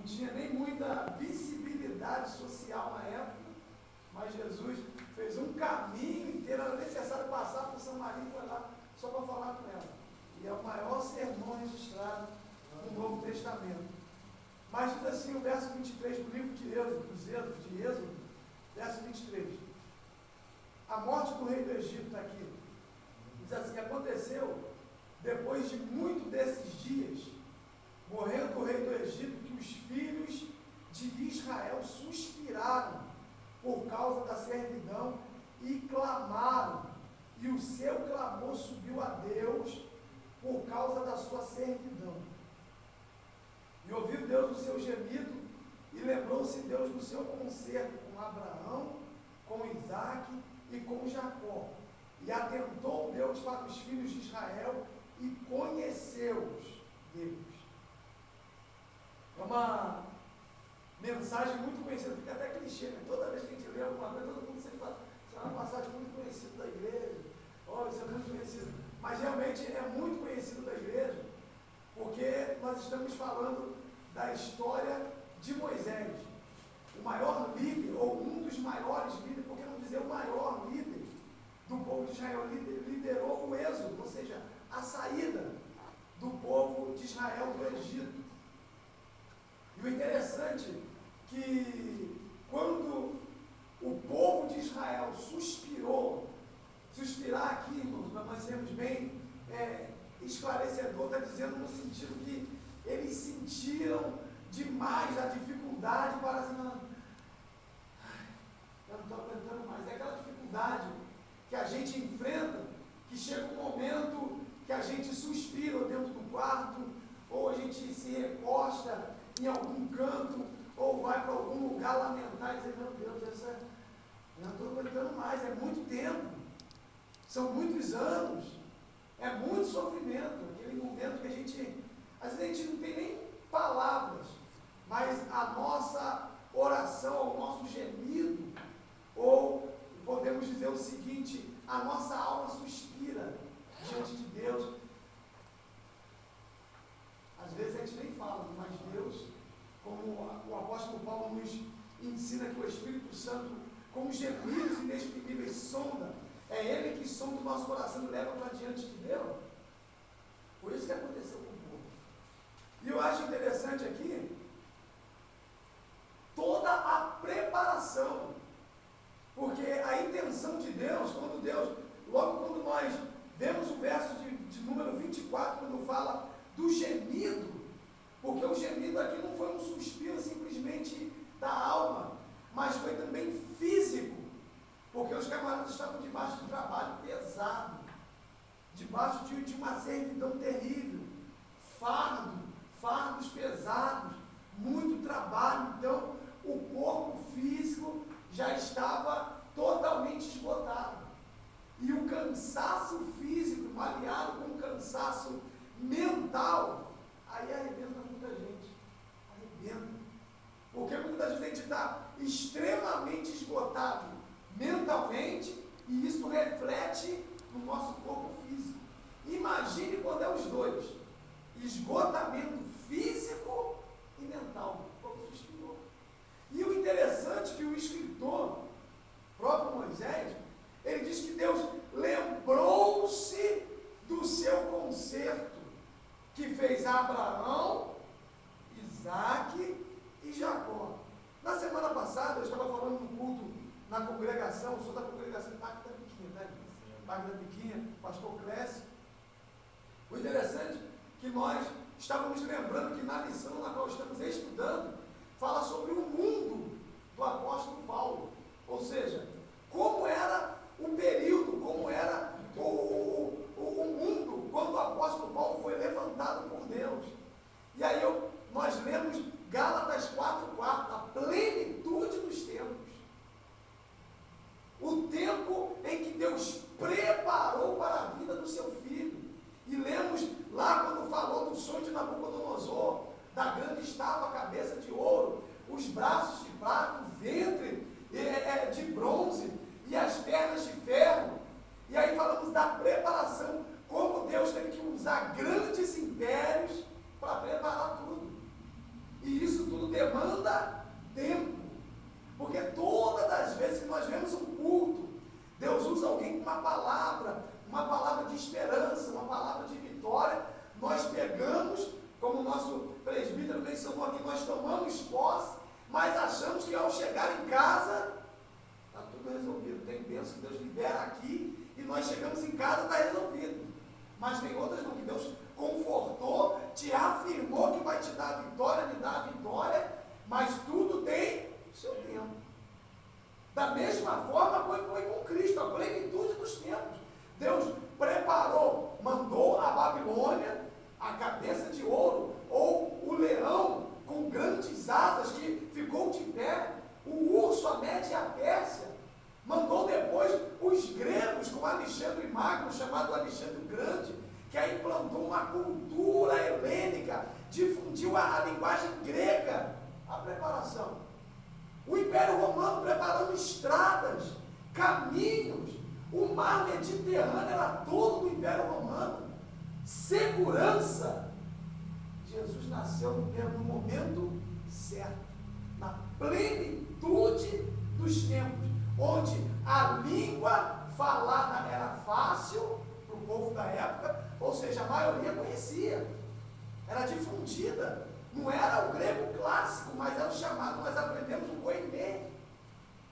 tinha nem muita visibilidade social na época, mas Jesus fez um caminho inteiro, era necessário passar por Samaria e foi lá só para falar com ela. E é o maior sermão registrado no Novo Testamento. Mas diz assim o verso 23 do livro de Êxodo, verso 23. A morte do rei do Egito está aqui. Diz assim: aconteceu, depois de muito desses dias, morrendo o rei do Egito, que os filhos de Israel suspiraram por causa da servidão e clamaram, e o seu clamor subiu a Deus por causa da sua servidão. E ouviu Deus o seu gemido, e lembrou-se Deus do seu concerto com Abraão, com Isaque e com Jacó. E atentou Deus para os filhos de Israel e conheceu-os Deus. É uma mensagem muito conhecida, fica até clichê, né? Toda vez que a gente lê alguma coisa, todo mundo sempre fala, isso é uma passagem muito conhecida da igreja, isso é muito conhecido. Mas realmente é muito conhecido da igreja, porque nós estamos falando da história de Moisés, o maior líder, ou um dos maiores líderes, por que não dizer o maior líder do povo de Israel, liderou o êxodo, ou seja, a saída do povo de Israel do Egito. E o interessante é que quando o povo de Israel suspirar aqui, irmãos, nós temos bem esclarecedor, está dizendo no sentido que eles sentiram demais a dificuldade para assim, eu não estou aguentando mais. É aquela dificuldade que a gente enfrenta, que chega um momento que a gente suspira dentro do quarto, ou a gente se recosta em algum canto, ou vai para algum lugar lamentar e dizer, meu Deus, eu não estou aguentando mais, é muito tempo, são muitos anos, é muito sofrimento, aquele momento que a gente, às vezes a gente não tem nem palavras, mas a nossa oração, o nosso gemido, ou podemos dizer o seguinte, a nossa alma suspira diante de Deus. Às vezes a gente nem fala, mas Deus, como o apóstolo Paulo nos ensina que o Espírito Santo, com gemidos inexprimíveis, sonda, é Ele que sonda o nosso coração e leva para diante de Deus. Foi isso que aconteceu com o povo. E eu acho interessante aqui, toda a preparação, porque a intenção de Deus, logo quando nós vemos o verso de número 24, quando fala do gemido, porque o gemido aqui não foi um suspiro simplesmente da alma, mas foi também físico, porque os camaradas estavam debaixo de trabalho pesado, debaixo de uma servidão terrível, fardos pesados, muito trabalho. Então o corpo físico já estava totalmente esgotado, e o cansaço físico aliado com o cansaço mental, aí arrebenta muita gente, porque muitas vezes a gente está extremamente esgotado mentalmente, e isso reflete no nosso corpo físico. Imagine quando é os dois, esgotamento físico e mental, como suspirou. E o interessante é que o escritor, próprio Moisés, ele diz que Deus lembrou-se do seu concerto que fez Abraão, Isaque e Jacó. Na semana passada, eu estava falando no culto na congregação, eu sou da congregação Parque da Biquinha, tá? Parque da Biquinha, pastor Clécio. O interessante é que nós estávamos lembrando que na lição na qual estamos estudando, fala sobre o mundo do apóstolo Paulo, ou seja, como era o período, como era o mundo quando o apóstolo Paulo foi levantado por Deus. E aí nós lemos Gálatas 4:4, a plenitude dos tempos. O tempo em que Deus preparou para a vida do seu filho. E lemos lá quando falou do sonho de Nabucodonosor, da grande estátua, cabeça de ouro, os braços de prata, o ventre de bronze e as pernas uma palavra de esperança, uma palavra de vitória, nós pegamos, como o nosso presbítero mencionou aqui, nós tomamos posse, mas achamos que ao chegar em casa, está tudo resolvido. Tem bênção que Deus libera aqui, e nós chegamos em casa, está resolvido. Mas tem outras não, que Deus confortou, te afirmou que vai te dar a vitória, me dá a vitória, mas tudo tem o seu tempo. Da mesma forma foi com Cristo, a plenitude dos tempos. Deus preparou, mandou a Babilônia, a cabeça de ouro, ou o leão com grandes asas que ficou de pé, o urso, a Média e a Pérsia. Mandou depois os gregos com Alexandre Magno, chamado Alexandre Grande, que aí implantou uma cultura helênica, difundiu a linguagem grega, a preparação. O Império Romano preparando estradas, caminhos, o mar Mediterrâneo era todo do Império Romano. Segurança. Jesus nasceu no momento certo, na plenitude dos tempos, onde a língua falada era fácil para o povo da época, ou seja, a maioria conhecia, era difundida. Não era o grego clássico, mas era o chamado, nós aprendemos o koiné.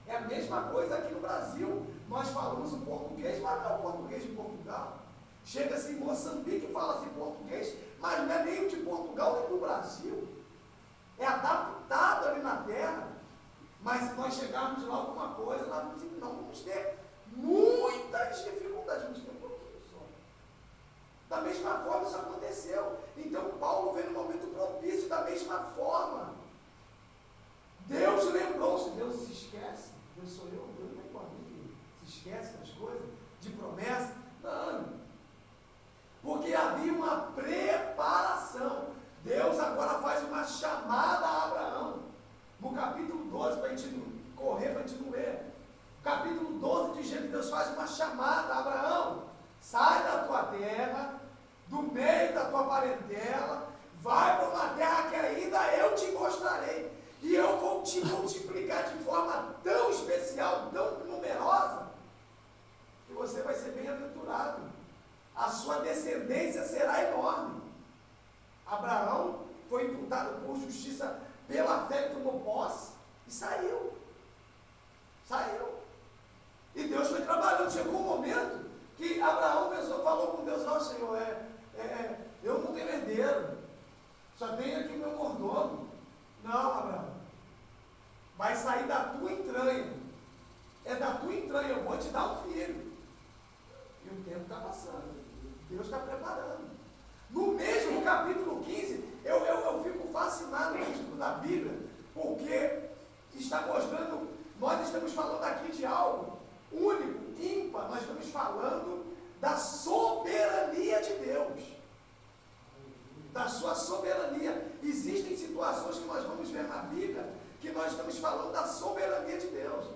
É a mesma coisa aqui no Brasil. Nós falamos o português, mas não é o português de Portugal. Chega-se em Moçambique e fala-se português, mas não é nem o de Portugal nem do Brasil. É adaptado ali na terra. Mas se nós chegarmos lá alguma coisa, nós não vamos ter muitas dificuldades, vamos ter um pouquinho só. Da mesma forma isso aconteceu. Então Paulo veio no momento propício, da mesma forma. Deus lembrou-se, Deus se esquece, Deus sou eu, Deus não é com a mim, se esquece das coisas, de promessa, não. Porque havia uma preparação. Deus agora faz uma chamada a Abraão. No capítulo 12, para a gente não correr, para a gente não ler. Capítulo 12 de Gênesis, Deus faz uma chamada a Abraão. Sai da tua terra, do meio da tua parentela, vai para uma terra que ainda eu te mostrarei. E eu vou te multiplicar de forma tão especial, tão numerosa, que você vai ser bem-aventurado. A sua descendência será enorme. Abraão foi imputado por justiça pela fé, tomou posse e saiu. Saiu. E Deus foi trabalhando. Chegou um momento que Abraão falou com Deus: não, Senhor, eu não tenho herdeiro, só tenho aqui meu mordomo. Não, Abraão, vai sair da tua entranha, é da tua entranha, eu vou te dar um filho. E o tempo está passando, Deus está preparando. No mesmo capítulo 15, eu fico fascinado com o estudo da Bíblia, porque está mostrando, nós estamos falando aqui de algo único, ímpar, nós estamos falando da soberania de Deus. Da sua soberania. Existem situações que nós vamos ver na Bíblia que nós estamos falando da soberania de Deus.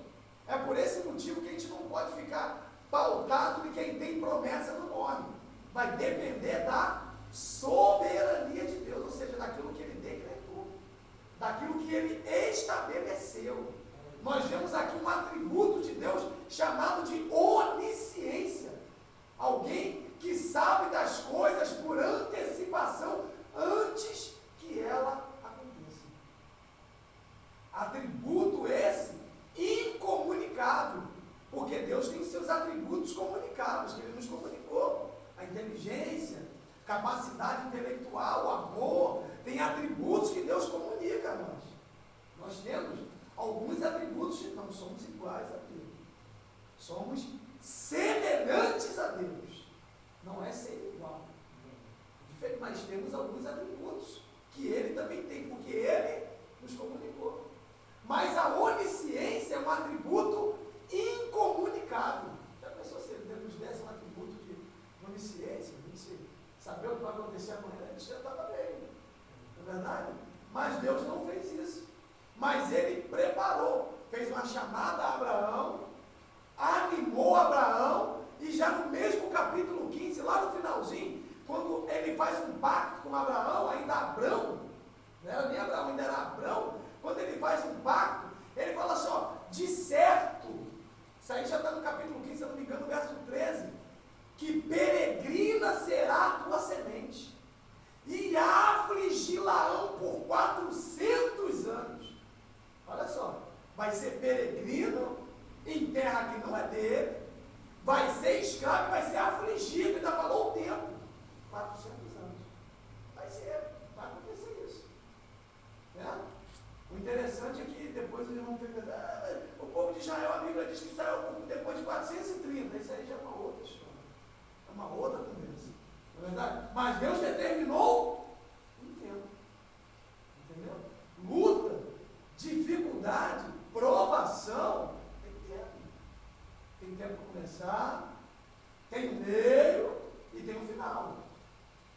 É por esse motivo que a gente não pode ficar pautado de quem tem promessa no nome. Vai depender da soberania de Deus, ou seja, daquilo que Ele decretou, daquilo que Ele estabeleceu. Nós vemos aqui um atributo de Deus chamado de onisciência. Alguém que sabe das coisas por antecipação antes que ela aconteça. Atributo esse incomunicável, porque Deus tem seus atributos comunicáveis, que Ele nos comunicou. A inteligência, capacidade intelectual, o amor, tem atributos que Deus comunica a nós. Nós temos alguns atributos que não somos iguais a Deus. Somos semelhantes a Deus. Não é ser igual. Mas temos alguns atributos que Ele também tem, porque Ele nos comunicou. Mas a onisciência é um atributo incomunicável. Já pensou se Ele nos desse um atributo de onisciência? A gente saber o que vai acontecer amanhã, a gente já estava bem. Não é verdade? Mas Deus não fez isso. Mas Ele preparou, fez uma chamada a Abraão, animou Abraão, e já no mesmo capítulo 15, lá no finalzinho, quando Ele faz um pacto com Abraão, ainda Abrão, não era nem Abraão, ainda era Abrão, quando Ele faz um pacto, Ele fala assim, ó, de capítulo 15, se eu não me engano, verso 13, que peregrina será a tua semente, e afligi-la-ão por 400 anos. Olha só, vai ser peregrino em terra que não é dele, vai ser escravo e vai ser afligido, ainda falou o tempo, 400 anos. Vai acontecer isso. Né? O interessante é que depois eles vão pensar, o povo de Israel, a Bíblia diz que saiu depois de 430, isso aí já é uma outra história, é uma outra conversa, não é verdade? Mas Deus determinou um tempo, entendeu? Luta, dificuldade, provação, tem tempo para começar, tem um meio e tem um final,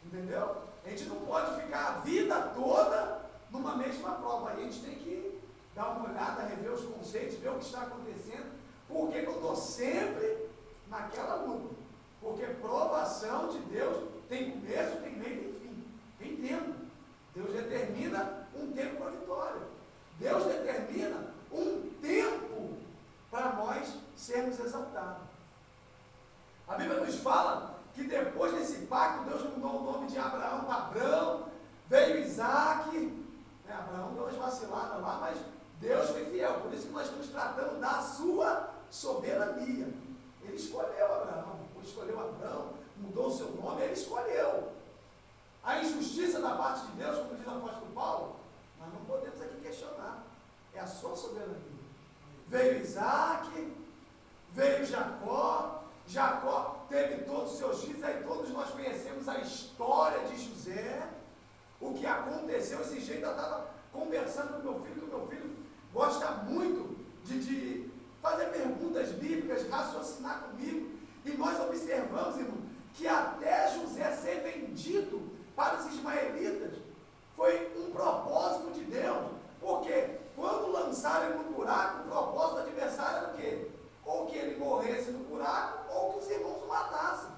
entendeu? A gente não pode ficar a vida toda numa mesma prova, aí a gente tem que dar uma olhada, rever os conceitos, ver o que está acontecendo, porque eu estou sempre naquela luta, porque provação de Deus tem começo, tem meio e tem fim, tem tempo. Deus determina um tempo para a vitória, Deus determina um tempo para nós sermos exaltados. A Bíblia nos fala que depois desse pacto, Deus mudou o nome de Abraão para Abrão, veio Isaac. Abraão deu umas vaciladas lá, mas Deus foi fiel, por isso que nós estamos tratando da sua soberania. Ele escolheu Abraão, mudou o seu nome, ele escolheu. A injustiça da parte de Deus, como diz o apóstolo Paulo, nós não podemos aqui questionar, é a sua soberania. Veio Isaac, veio Jacó teve todos os seus filhos, aí todos nós conhecemos a história de José, o que aconteceu. Esse jeito eu estava conversando com meu filho, que o meu filho gosta muito de fazer perguntas bíblicas, raciocinar comigo, e nós observamos, irmão, que até José ser vendido para os ismaelitas foi um propósito de Deus, porque quando lançaram ele no buraco, o propósito do adversário era o quê? Ou que ele morresse no buraco, ou que os irmãos o matassem,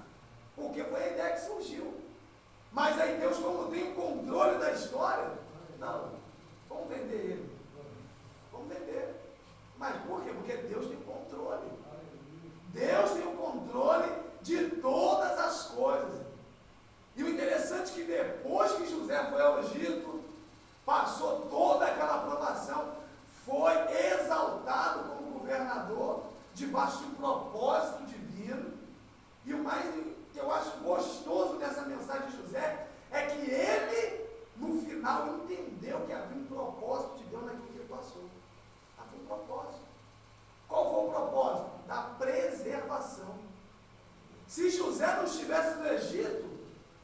porque foi a ideia que surgiu. Mas aí Deus, como tem o controle da história, não, vamos vender ele, vamos vender. Mas por quê? Porque Deus tem o controle, Deus tem o controle de todas as coisas. E o interessante é que depois que José foi ao Egito, passou toda aquela aprovação, foi exaltado como governador, debaixo de um propósito divino. E o mais que eu acho gostoso nessa mensagem de José é que ele, no final, entendeu que havia um propósito de Deus naquilo que ele passou. Havia um propósito. Qual foi o propósito? Da preservação. Se José não estivesse no Egito,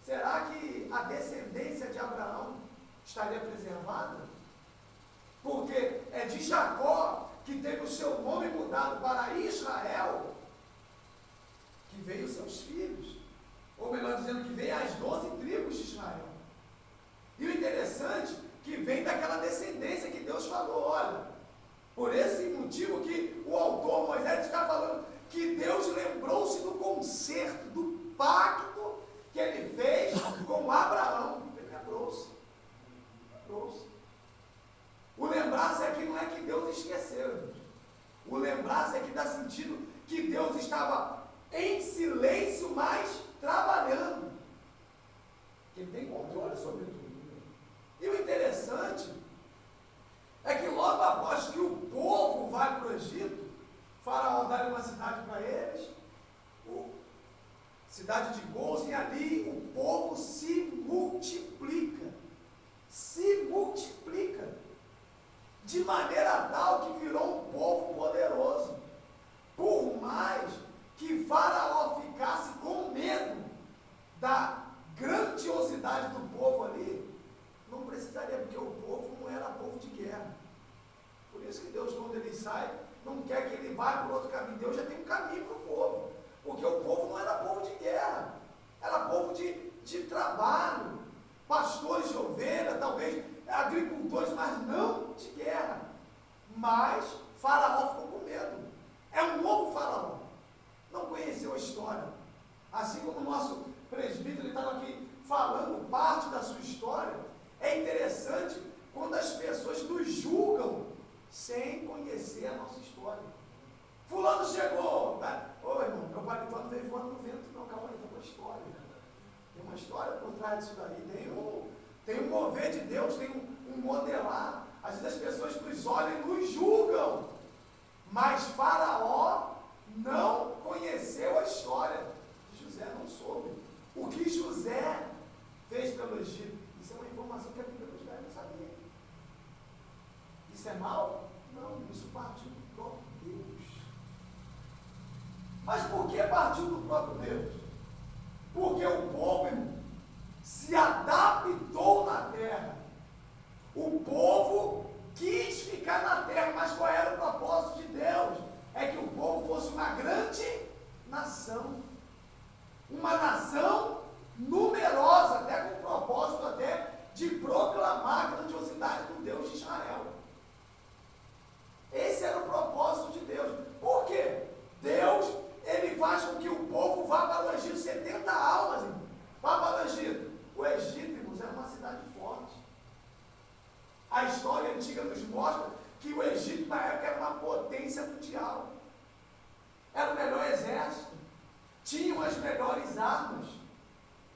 será que a descendência de Abraão estaria preservada? Porque é de Jacó que teve o seu nome mudado para Israel, que veio os seus filhos, ou melhor dizendo, que veio as 12 tribos de Israel. E o interessante, que vem daquela descendência que Deus falou, olha, por esse motivo que o autor Moisés está falando, que Deus lembrou-se do concerto, do pacto que ele fez com Abraão. Ele lembrou-se. O lembrar-se aqui não é que Deus esqueceu, gente. O lembrar-se aqui dá sentido que Deus estava em silêncio, mas trabalhando. Ele tem controle sobre tudo. E o interessante é que logo após que o povo vai para o Egito, Faraó dá uma cidade para eles, cidade de Gozen, e ali o povo se multiplica. De maneira tal que virou um povo poderoso. Por mais que Faraó ficasse com medo da grandiosidade do povo ali, não precisaria, porque o povo não era povo de guerra. Por isso que Deus, quando ele sai, não quer que ele vá por outro caminho. Deus já tem um caminho para o povo, porque o povo não era povo de guerra, era povo de trabalho, pastores de ovelha, talvez agricultores, mas não de guerra. Mas Faraó ficou com medo. É um novo Faraó, não conheceu a história. Assim como o nosso presbítero, ele estava aqui falando parte da sua história. É interessante quando as pessoas nos julgam sem conhecer a nossa história. Fulano chegou. Tá? Ô irmão, meu paletó não veio voando no vento, não. Calma aí, tem uma história. Tem uma história por trás disso daí. Tem um mover de Deus, tem um modelar. Às vezes as pessoas nos olham e nos julgam. Mas Faraó não conheceu a história. José não soube. O que José fez pelo Egito. Isso é uma informação que a Bíblia nos dá, eu não sabia. Isso é mal? Não, isso partiu do próprio Deus. Mas por que partiu do próprio Deus? Porque o povo, irmão, se adaptou na terra. O povo quis ficar na terra, mas qual era o propósito de Deus? É que o povo fosse uma grande nação. Uma nação numerosa, até com o propósito até de proclamar a grandiosidade do Deus de Israel. Esse era o propósito de Deus. Por quê? Deus, ele faz com que o povo vá para o Egito, 70 almas, irmão. Vá para o Egito. O Egito, irmãos, era uma cidade forte. A história antiga nos mostra que o Egito, na época, era uma potência mundial. Era o melhor exército. Tinham as melhores armas.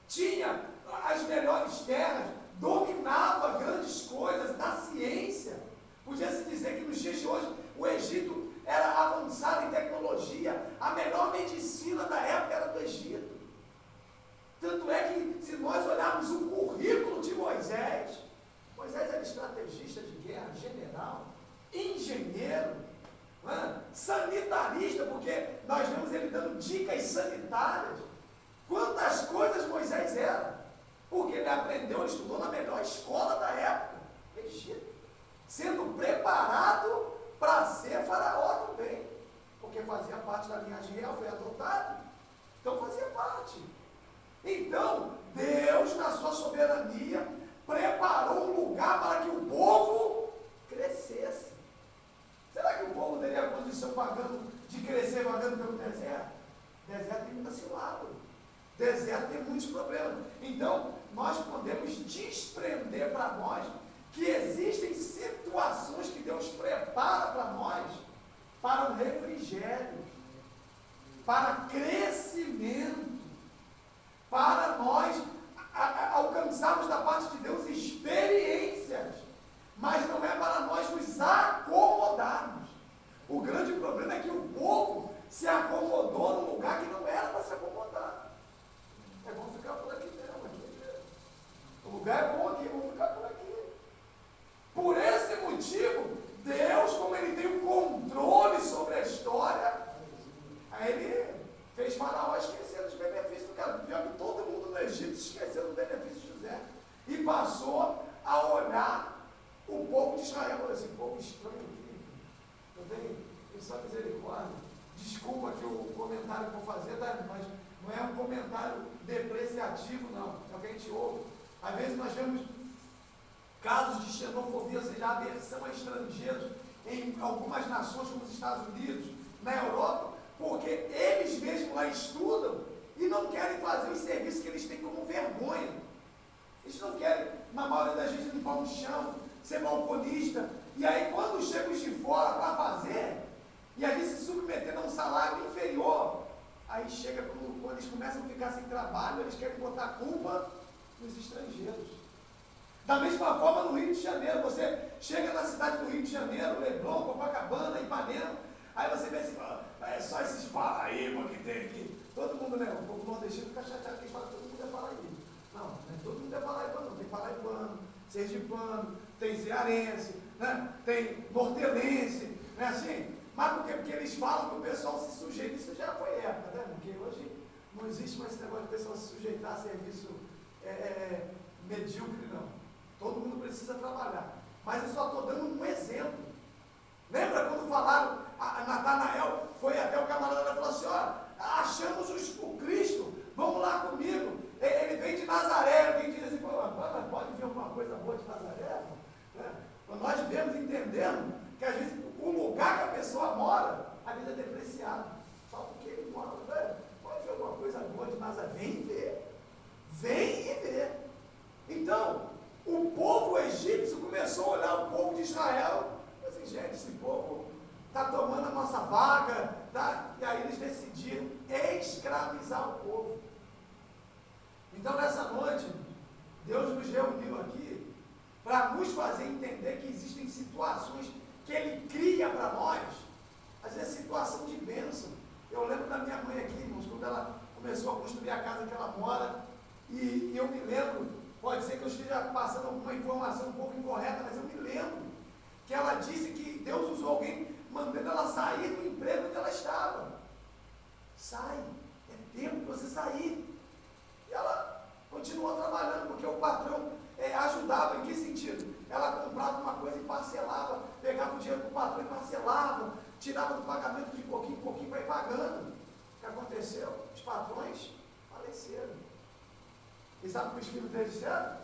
Tinha as melhores terras. Dominava grandes coisas da ciência. Podia-se dizer que nos dias de hoje o Egito era avançado em tecnologia. A melhor medicina da época era do Egito. Tanto é que, se nós olharmos o currículo de Moisés era estrategista de guerra, general, engenheiro, sanitarista, porque nós vemos ele dando dicas sanitárias. Quantas coisas Moisés era? Porque ele aprendeu, ele estudou na melhor escola da época, Egito, sendo preparado para ser faraó também, porque fazia parte da linhagem real, foi adotado, então fazia parte. Então, Deus, na sua soberania, preparou um lugar para que o povo crescesse. Será que o povo teria condição de crescer vagando pelo deserto? Deserto tem muita cilada. Deserto tem muitos problemas. Então, nós podemos desprender para nós que existem situações que Deus prepara para nós para um refrigério, para crescimento, para nós alcançarmos da parte de Deus experiências, mas não é para nós nos acomodarmos. O grande problema é que o povo se acomodou num lugar que não era para se acomodar. É bom ficar por aqui mesmo. O lugar é bom aqui, vamos ficar por aqui. Por esse motivo, Deus, como ele tem o controle sobre a história, aí ele fez Faraó esquecer dos benefícios do cara. Pior que todo mundo no Egito esqueceu dos benefícios de José. E passou a olhar o povo de Israel. Esse povo estranho aqui. Eu tenho só misericórdia. Desculpa que o comentário que eu vou fazer, tá? Mas não é um comentário depreciativo, não. É o que a gente ouve. Às vezes nós vemos casos de xenofobia, ou seja, aversão a estrangeiros em algumas nações como os Estados Unidos, na Europa, porque eles mesmos lá estudam e não querem fazer os serviços que eles têm como vergonha. Eles não querem, na maioria das vezes, limpar um chão, ser balconista, e aí quando chegam os de fora para fazer, e ali se submetendo a um salário inferior, aí chega quando eles começam a ficar sem trabalho, eles querem botar a culpa nos estrangeiros. Da mesma forma no Rio de Janeiro, você chega na cidade do Rio de Janeiro, Leblon, Copacabana, Ipanema, aí você vê assim, é só esses Paraíba que tem aqui. Todo mundo, né? O povo nordestino fica chateado que eles falam que todo mundo é Paraíba. Não, né? Todo mundo é Paraíba não. Tem paraibano, sergipano, tem cearense, né? Tem nortelense, né? Assim, mas por quê? Porque eles falam que o pessoal se sujeita. Isso já foi época, né? Porque hoje não existe mais esse negócio de o pessoal se sujeitar a serviço medíocre, não. Todo mundo precisa trabalhar. Mas eu só estou dando um exemplo. Lembra quando falaram, Natanael foi até o camarada e falou assim, ó, achamos o Cristo, vamos lá comigo. Ele vem de Nazaré. Alguém diz assim, pode vir alguma coisa boa de Nazaré? Né? Nós devemos entendendo que às vezes o lugar que a pessoa mora, às vezes é depreciado. Só porque ele mora, pode vir alguma coisa boa de Nazaré. Vem e vê. Vem e vê. Então, o povo egípcio começou a olhar o povo de Israel e disse assim, gente, esse povo está tomando a nossa vaga, escravizar o povo. Então, nessa noite, Deus nos reuniu aqui para nos fazer entender que existem situações que Ele cria para nós, às vezes situação de bênção. Eu lembro da minha mãe aqui, irmãos, quando ela começou a construir a casa que ela mora, e eu me lembro, pode ser que eu esteja passando alguma informação um pouco incorreta, mas eu me lembro que ela disse que Deus usou alguém mandando ela sair do emprego onde ela estava. Sai, é tempo de você sair. E ela continuou trabalhando, porque o patrão ajudava. Em que sentido? Ela comprava uma coisa e parcelava, pegava o dinheiro do patrão e parcelava, tirava do pagamento de pouquinho em pouquinho para ir pagando. O que aconteceu? Os patrões faleceram. E sabe o que os filhos deles disseram?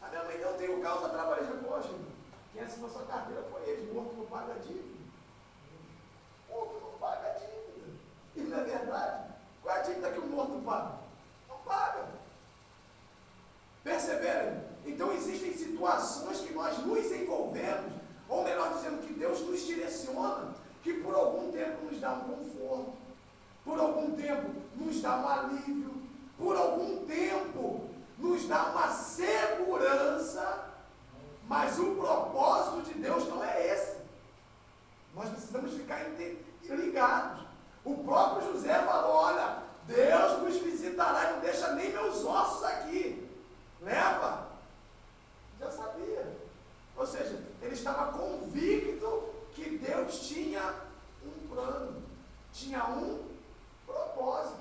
A minha mãe não tem o carro, só trabalha. Poxa, quem assinou sua carteira foi ele. Morto não paga a dívida. Morto não paga a dívida. E não é verdade? Qual é a dívida que o morto paga? Não paga. Perceberam? Então existem situações que nós nos envolvemos, ou melhor dizendo, que Deus nos direciona, que por algum tempo nos dá um conforto, por algum tempo nos dá um alívio, por algum tempo nos dá uma segurança, mas o propósito de Deus não é esse. Nós precisamos ficar ligados. O próprio José falou, olha, Deus nos visitará e não deixa nem meus ossos aqui. Leva. Já sabia. Ou seja, ele estava convicto que Deus tinha um plano, tinha um propósito.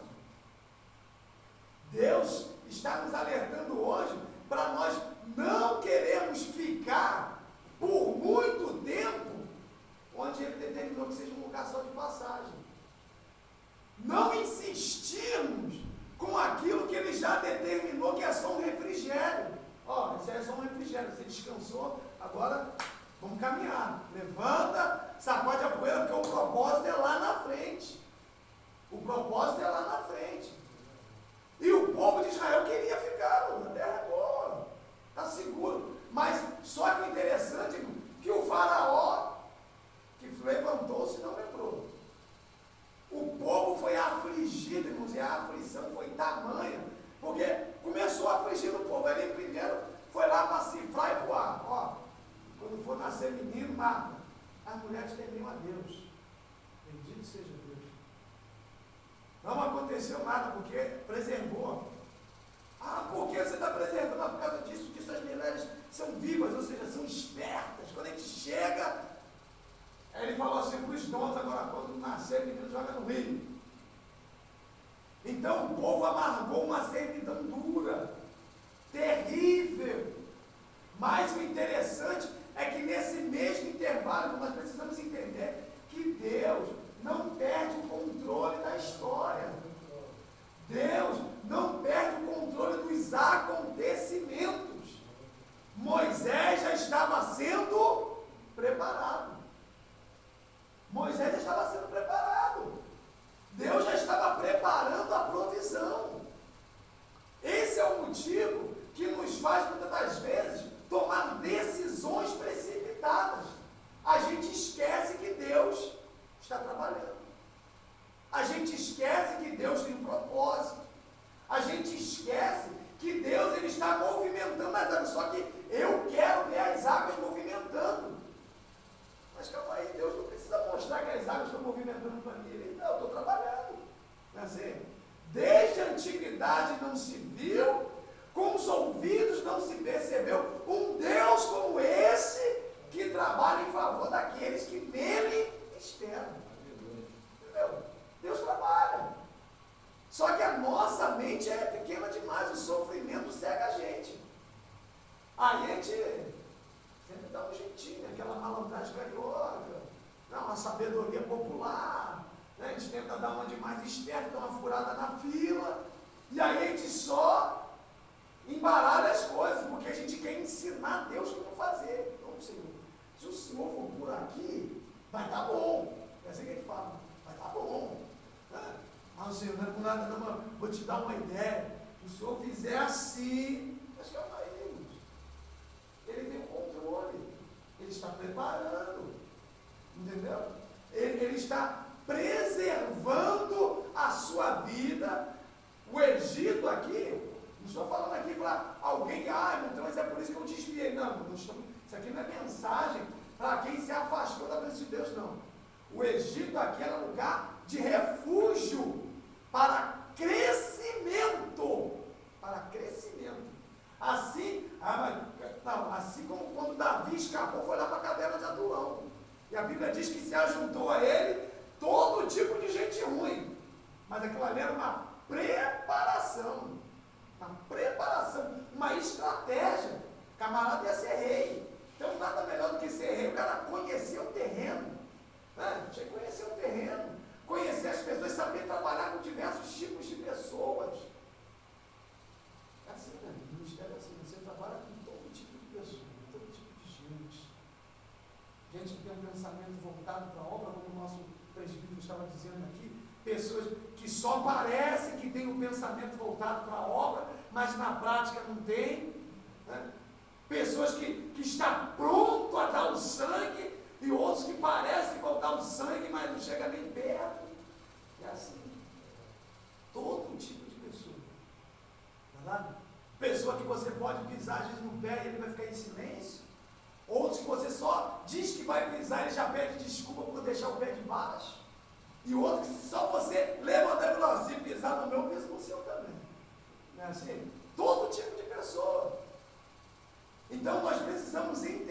Deus está nos alertando hoje para nós não queremos ficar por muito tempo onde Ele determinou que seja um lugar só de passagem. Não insistirmos com aquilo que Ele já determinou que é só um refrigério. Ó, isso é só um refrigério, você descansou, agora vamos caminhar. Levanta, sacode a poeira, porque o propósito é lá na frente. O propósito é lá na frente. E o povo de Israel queria ficar, a terra é boa, está seguro. Mas só que o interessante é que o faraó, que levantou-se, não lembrou. O povo foi afligido, irmãos, e a aflição foi tamanha, porque começou a afligir o povo. Ele primeiro foi lá para cifrar e voar. Ó, quando for nascer menino, mata. As mulheres temiam a Deus. Bendito seja Deus. Não aconteceu nada, porque preservou. Ah, por que você está preservando? Por causa disso, as mulheres são vivas, ou seja, são espertas. Quando a gente chega, ele falou assim para os donos, agora quando nascer, menino joga no rio. Então o povo amargou uma servidão dura, terrível. Mas o interessante é que nesse mesmo intervalo, nós precisamos entender que Deus não perde o controle da história. Deus não perde o controle dos acontecimentos. Moisés já estava sendo preparado. Moisés já estava sendo preparado. Deus já estava preparando a provisão. Esse é o motivo que nos faz, muitas das vezes, tomar decisões precipitadas. A gente esquece que Deus está trabalhando. A gente esquece que Deus tem um propósito. A gente esquece que Deus ele está movimentando as águas. Só que eu quero ver as águas movimentando. Mas calma aí, Deus não precisa mostrar que as águas estão movimentando para mim. Não, eu estou trabalhando. Não é assim? Desde a antiguidade não se viu, com os ouvidos não se percebeu um Deus como esse que trabalha em favor daqueles que nele esperam. Entendeu? Deus trabalha. Só que a nossa mente é pequena demais, o sofrimento cega a gente. Aí a gente sempre dá um jeitinho, aquela malandragem carioca, dá uma sabedoria popular, né? A gente tenta dar uma de mais esperto, dar uma furada na fila, e aí a gente só embaralha as coisas, porque a gente quer ensinar a Deus como fazer. Então, Senhor, se o Senhor for por aqui, vai estar bom. É assim que a gente fala, vai estar bom. Ah, Senhor, não é por nada não, mas vou te dar uma ideia. Se o Senhor fizer assim, mas calma aí, irmãos. Ele tem o controle, ele está preparando, entendeu? Ele está preservando a sua vida. O Egito aqui, não estou falando aqui para alguém que, então, mas é por isso que eu desviei. Não, isso aqui não é mensagem para quem se afastou da presença de Deus, não. O Egito aqui era lugar de refúgio para crescimento. Para crescimento. Assim, assim como quando Davi escapou, foi lá para a caverna de Adulão. E a Bíblia diz que se ajuntou a ele todo tipo de gente ruim. Mas aquilo ali era uma preparação. Uma estratégia. O camarada ia ser rei. Então, nada melhor do que ser rei, o cara conhecer o terreno. Tinha que conhecer o terreno, conhecer as pessoas, saber trabalhar com diversos tipos de pessoas. É assim, né? O ministério é assim, você trabalha com todo tipo de pessoa, todo tipo de gente. Gente que tem um pensamento voltado para a obra, como o nosso presbítero estava dizendo aqui, pessoas que só parecem que têm um pensamento voltado para a obra, mas na prática não tem. Né? Pessoas que estão pronto a dar o sangue, e outros que parecem que vão dar o sangue, mas não chega nem perto. É assim. Todo tipo de pessoa. Tá? Pessoa que você pode pisar às vezes no pé e ele vai ficar em silêncio. Outros que você só diz que vai pisar, ele já pede desculpa por deixar o pé de baixo. E outros que só você levanta e fala, se pisar no meu, piso no seu também. Não é assim? Todo tipo de pessoa. Então nós precisamos entender.